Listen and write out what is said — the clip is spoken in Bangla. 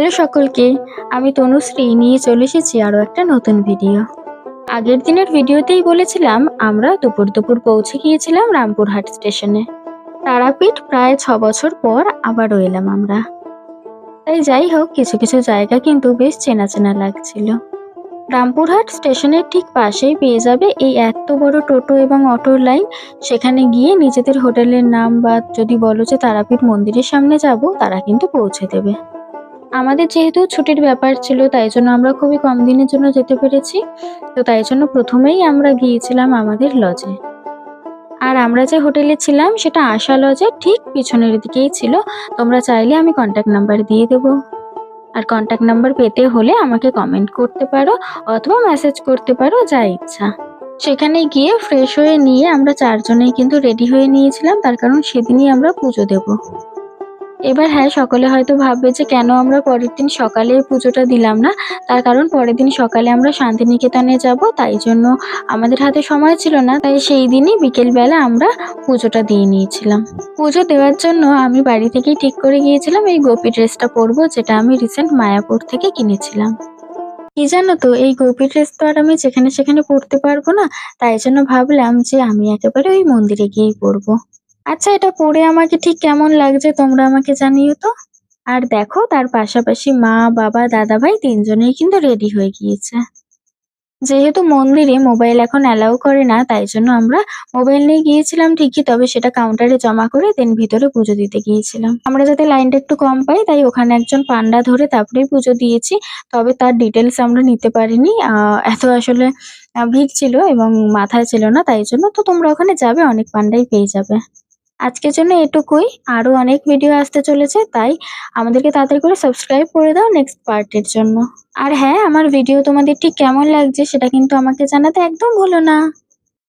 হ্যালো সকলকে, আমি তনুশ্রী নিয়ে চলে এসেছি আরও একটা নতুন ভিডিও। আগের দিনের ভিডিওতেই বলেছিলাম আমরা দুপুর দুপুর পৌঁছে গিয়েছিলাম রামপুরহাট স্টেশনে। তারাপীঠ প্রায় 6 বছর পর আবারও এলাম আমরা। তাই যাই হোক, কিছু কিছু জায়গা কিন্তু বেশ চেনা চেনা লাগছিল। রামপুরহাট স্টেশনের ঠিক পাশেই পেয়ে যাবে এই এত বড় টোটো এবং অটোর লাইন। সেখানে গিয়ে নিজেদের হোটেলের নাম বা যদি বলো যে তারাপীঠ মন্দিরের সামনে যাব, তারা কিন্তু পৌঁছে দেবে। আমাদের যেহেতু ছুটির ব্যাপার ছিল, তাই জন্য আমরা খুবই কম দিনের জন্য যেতে পেরেছি। তো তাই জন্য প্রথমেই আমরা গিয়েছিলাম আমাদের লজে। আর আমরা যে হোটেলে ছিলাম সেটা আশা লজের ঠিক পিছনের দিকেই ছিল। তোমরা চাইলে আমি কন্ট্যাক্ট নাম্বার দিয়ে দেবো। আর কন্ট্যাক্ট নাম্বার পেতে হলে আমাকে কমেন্ট করতে পারো অথবা মেসেজ করতে পারো, যা ইচ্ছা। সেখানে গিয়ে ফ্রেশ হয়ে নিয়ে আমরা চারজনেই কিন্তু রেডি হয়ে নিয়েছিলাম, তার কারণ সেদিনই আমরা পুজো দেব। এবার হ্যাঁ, সকলে হয়তো ভাববে যে কেন আমরা পরের দিন সকালে পুজোটা দিলাম না। তার কারণ পরের দিন সকালে আমরা শান্তিনিকেতনে যাব, তাই জন্য আমাদের হাতে সময় ছিল না। তাই সেই দিনই বিকেলবেলা আমরা পুজোটা দিয়ে নিয়েছিলাম। পুজো দেওয়ার জন্য আমি বাড়ি থেকেই ঠিক করে গিয়েছিলাম এই গোপী ড্রেসটা পরবো, যেটা আমি রিসেন্ট মায়াপুর থেকে কিনেছিলাম। কি জানো তো, এই গোপী ড্রেস তো আর আমি যেখানে সেখানে পরতে পারবো না। তাই জন্য ভাবলাম যে আমি একেবারে ওই মন্দিরে গিয়েই পরবো। আচ্ছা, এটা পরে আমাকে ঠিক কেমন লাগছে তোমরা আমাকে জানিও তো। আর দেখো, তার পাশাপাশি মা, বাবা, দাদাভাই তিনজনেই কিন্তু রেডি হয়ে গিয়েছে। যেহেতু মন্দিরে মোবাইল এখন অ্যালাউ করে না, তাই জন্য আমরা মোবাইল নিয়ে গিয়েছিলাম ঠিকই, তবে সেটা কাউন্টারে জমা করে দেন ভিতরে পুজো দিতে গিয়েছিলাম। আমরা যাতে লাইনটা একটু কম পাই, তাই ওখানে একজন পান্ডা ধরে তারপরেই পুজো দিয়েছি। তবে তার ডিটেলস আমরা নিতে পারিনি, এত আসলে ভিড় ছিল এবং মাথায় ছিল না, তাই জন্য। তো তোমরা ওখানে যাবে, অনেক পান্ডাই পেয়ে যাবে। আজকের জন্য এটুকুই। আরো অনেক ভিডিও আসতে চলেছে, তাই আমাদেরকে তাড়াতাড়ি করে সাবস্ক্রাইব করে দাও নেক্সট পার্টের জন্য। আর হ্যাঁ, আমার ভিডিও তোমাদের ঠিক কেমন লাগছে সেটা কিন্তু আমাকে জানাতে একদম ভুলো না।